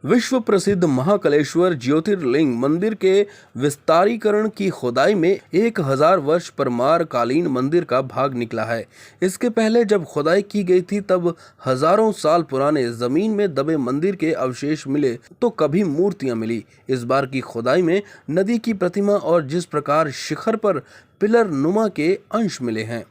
विश्व प्रसिद्ध महाकालेश्वर ज्योतिर्लिंग मंदिर के विस्तारीकरण की खुदाई में 1000 वर्ष परमार कालीन मंदिर का भाग निकला है। इसके पहले जब खुदाई की गई थी तब हजारों साल पुराने जमीन में दबे मंदिर के अवशेष मिले तो कभी मूर्तियां मिली। इस बार की खुदाई में नदी की प्रतिमा और जिस प्रकार शिखर पर पिलर नुमा के अंश मिले हैं।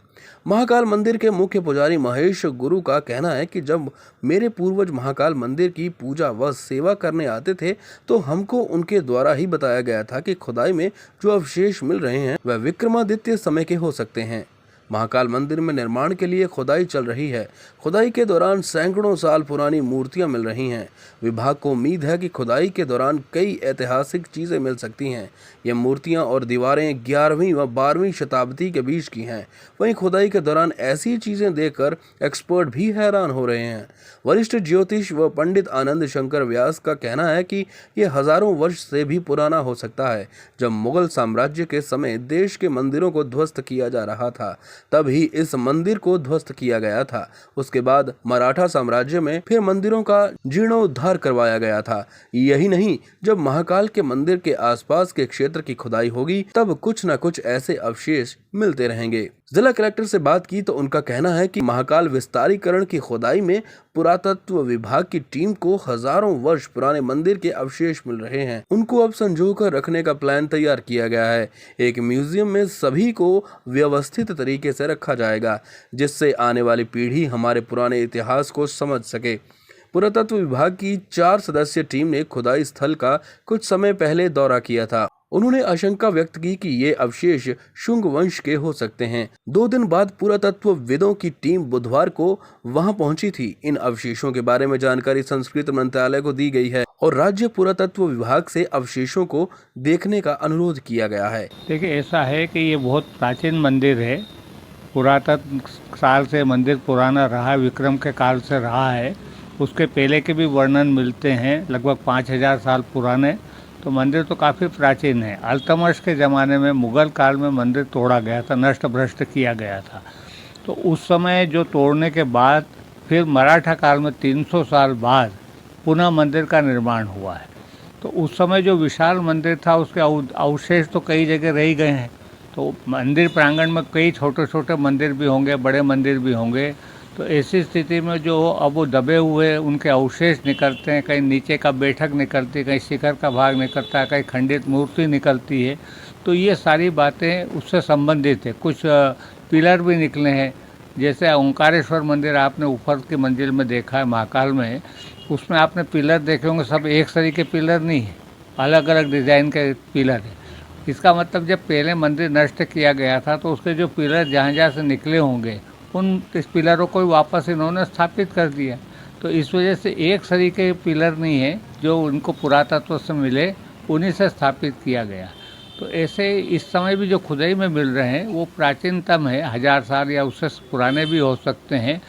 महाकाल मंदिर के मुख्य पुजारी महेश गुरु का कहना है कि जब मेरे पूर्वज महाकाल मंदिर की पूजा व सेवा करने आते थे तो हमको उनके द्वारा ही बताया गया था कि खुदाई में जो अवशेष मिल रहे हैं वह विक्रमादित्य समय के हो सकते हैं। महाकाल मंदिर में निर्माण के लिए खुदाई चल रही है। खुदाई के दौरान सैकड़ों साल पुरानी मूर्तियां मिल रही हैं। विभाग को उम्मीद है कि खुदाई के दौरान कई ऐतिहासिक चीजें मिल सकती हैं। ये मूर्तियां और दीवारें 11वीं व 12वीं शताब्दी के बीच की हैं। वहीं खुदाई के दौरान ऐसी चीजें देखकर एक्सपर्ट भी हैरान हो रहे हैं। वरिष्ठ ज्योतिष व पंडित आनंद शंकर व्यास का कहना है कि ये हजारों वर्ष से भी पुराना हो सकता है। जब मुगल साम्राज्य के समय देश के मंदिरों को ध्वस्त किया जा रहा था तब ही इस मंदिर को ध्वस्त किया गया था। उसके बाद मराठा साम्राज्य में फिर मंदिरों का जीर्णोद्धार करवाया गया था। यही नहीं, जब महाकाल के मंदिर के आसपास के क्षेत्र की खुदाई होगी तब कुछ न कुछ ऐसे अवशेष मिलते रहेंगे। जिला कलेक्टर से बात की तो उनका कहना है कि महाकाल विस्तारीकरण की खुदाई में पुरातत्व विभाग की टीम को हजारों वर्ष पुराने मंदिर के अवशेष मिल रहे हैं। उनको अब संजोकर रखने का प्लान तैयार किया गया है। एक म्यूजियम में सभी को व्यवस्थित तरीके से रखा जाएगा जिससे आने वाली पीढ़ी हमारे पुराने इतिहास को समझ सके। पुरातत्व विभाग की 4 सदस्यीय टीम ने खुदाई स्थल का कुछ समय पहले दौरा किया था। उन्होंने आशंका व्यक्त की कि ये अवशेष शुंग वंश के हो सकते हैं। 2 दिन बाद पुरातत्वविदों की टीम बुधवार को वहां पहुंची थी। इन अवशेषों के बारे में जानकारी संस्कृति मंत्रालय को दी गई है और राज्य पुरातत्व विभाग से अवशेषों को देखने का अनुरोध किया गया है। देखिए, ऐसा है कि ये बहुत प्राचीन मंदिर है। पुरातत्व साल से मंदिर पुराना रहा, विक्रम के काल से रहा है। उसके पहले के भी वर्णन मिलते हैं, लगभग 5000 साल पुराने। तो मंदिर तो काफ़ी प्राचीन है। अल्तमश के ज़माने में मुग़ल काल में मंदिर तोड़ा गया था, नष्ट भ्रष्ट किया गया था। तो उस समय जो तोड़ने के बाद फिर मराठा काल में 300 साल बाद पुनः मंदिर का निर्माण हुआ है। तो उस समय जो विशाल मंदिर था उसके अवशेष तो कई जगह रह गए हैं। तो मंदिर प्रांगण में कई छोटे छोटे मंदिर भी होंगे, बड़े मंदिर भी होंगे। तो ऐसी स्थिति में जो अब वो दबे हुए उनके अवशेष निकलते हैं, कहीं नीचे का बैठक निकलती है, कहीं शिखर का भाग निकलता है, कहीं खंडित मूर्ति निकलती है। तो ये सारी बातें उससे संबंधित है। कुछ पिलर भी निकले हैं, जैसे ओंकारेश्वर मंदिर आपने ऊपर की मंजिल में देखा है महाकाल में, उसमें आपने पिलर देखे होंगे, सब एक सरी के पिलर नहीं है, अलग अलग डिज़ाइन के पिलर है। इसका मतलब जब पहले मंदिर नष्ट किया गया था तो उसके जो पिलर जहाँ जहाँ से निकले होंगे उन इस पिलरों को वापस इन्होंने स्थापित कर दिया। तो इस वजह से एक सरी के पिलर नहीं है, जो उनको पुरातत्व से मिले उन्हीं से स्थापित किया गया। तो ऐसे इस समय भी जो खुदाई में मिल रहे हैं वो प्राचीनतम है, 1000 साल या उससे पुराने भी हो सकते हैं,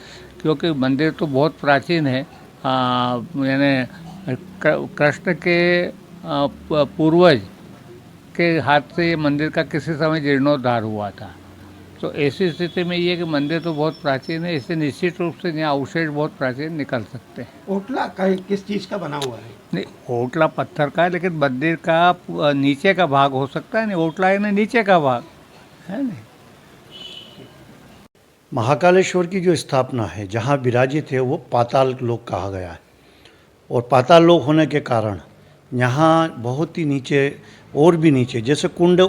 क्योंकि मंदिर तो बहुत प्राचीन है। यानी कृष्ण के पूर्वज के हाथ से ये मंदिर का किसी समय जीर्णोद्धार हुआ था। तो ऐसी स्थिति में ये कि मंदिर तो बहुत प्राचीन है, इससे निश्चित रूप से यहाँ अवशेष बहुत प्राचीन निकल सकते हैं। ओटला किस चीज़ का बना हुआ है? नहीं, ओटला पत्थर का है, लेकिन मंदिर का नीचे का भाग हो सकता है। नहीं, ओटला है ना, नीचे का भाग है। नहीं, महाकालेश्वर की जो स्थापना है, जहाँ विराजित है, वो पाताल लोक कहा गया है। और पाताल लोक होने के कारण यहाँ बहुत ही नीचे और भी नीचे, जैसे कुंड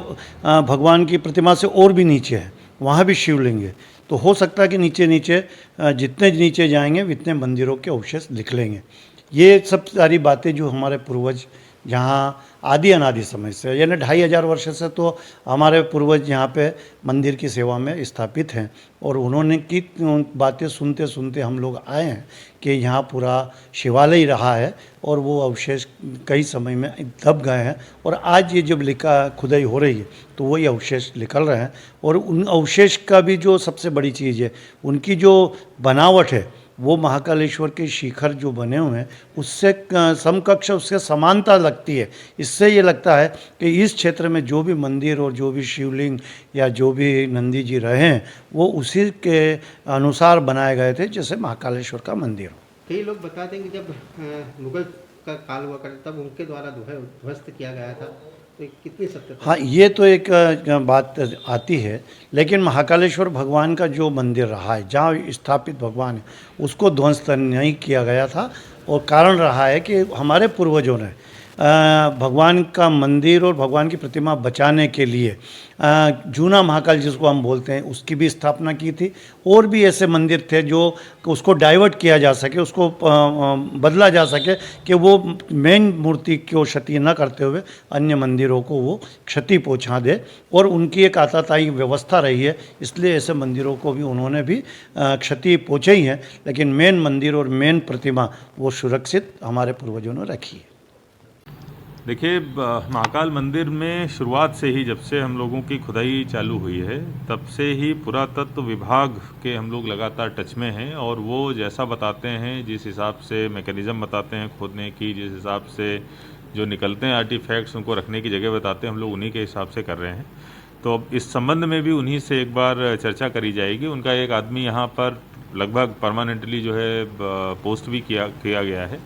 भगवान की प्रतिमा से और भी नीचे है, वहाँ भी शिवलिंग है। तो हो सकता है कि नीचे नीचे जितने नीचे जाएंगे उतने मंदिरों के अवशेष निकलेंगे। ये सब सारी बातें जो हमारे पूर्वज जहाँ आदि अनादि समय से, यानी 2500 वर्ष से तो हमारे पूर्वज यहाँ पे मंदिर की सेवा में स्थापित हैं। और उन्होंने की बातें सुनते सुनते हम लोग आए हैं कि यहाँ पूरा शिवालय रहा है और वो अवशेष कई समय में दब गए हैं। और आज ये जब खुदाई हो रही है तो वही अवशेष निकल रहे हैं। और उन अवशेष का भी जो सबसे बड़ी चीज़ है, उनकी जो बनावट है, वो महाकालेश्वर के शिखर जो बने हुए हैं उससे समकक्ष, उससे समानता लगती है। इससे ये लगता है कि इस क्षेत्र में जो भी मंदिर और जो भी शिवलिंग या जो भी नंदी जी रहे हैं वो उसी के अनुसार बनाए गए थे, जैसे महाकालेश्वर का मंदिर हो। कई लोग बताते हैं कि जब मुगल का काल हुआ करता तब उनके द्वारा ध्वस्त किया गया था, तो कितनी सत्यता? हाँ, ये तो एक बात आती है, लेकिन महाकालेश्वर भगवान का जो मंदिर रहा है, जहाँ स्थापित भगवान है, उसको ध्वस्त नहीं किया गया था। और कारण रहा है कि हमारे पूर्वजों ने भगवान का मंदिर और भगवान की प्रतिमा बचाने के लिए जूना महाकाल जिसको हम बोलते हैं उसकी भी स्थापना की थी। और भी ऐसे मंदिर थे जो उसको डाइवर्ट किया जा सके, उसको बदला जा सके कि वो मेन मूर्ति को क्षति न करते हुए अन्य मंदिरों को वो क्षति पहुंचा दे। और उनकी एक आताताई व्यवस्था रही है, इसलिए ऐसे मंदिरों को भी उन्होंने भी क्षति पहुँचाई है, लेकिन मेन मंदिर और मेन प्रतिमा वो सुरक्षित हमारे पूर्वजों ने रखी है। देखिए, महाकाल मंदिर में शुरुआत से ही, जब से हम लोगों की खुदाई चालू हुई है, तब से ही पुरातत्व विभाग के हम लोग लगातार टच में हैं। और वो जैसा बताते हैं, जिस हिसाब से मैकेनिज़्म बताते हैं खोदने की, जिस हिसाब से जो निकलते हैं आर्टिफैक्ट्स उनको रखने की जगह बताते हैं, हम लोग उन्हीं के हिसाब से कर रहे हैं। तो अब इस संबंध में भी उन्हीं से एक बार चर्चा करी जाएगी। उनका एक आदमी यहाँ पर लगभग परमानेंटली जो है पोस्ट भी किया गया है।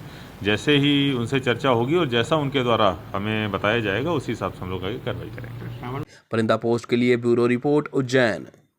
जैसे ही उनसे चर्चा होगी और जैसा उनके द्वारा हमें बताया जाएगा, उसी हिसाब से हम लोग आगे कार्रवाई करेंगे। परिंदा पोस्ट के लिए ब्यूरो रिपोर्ट, उज्जैन।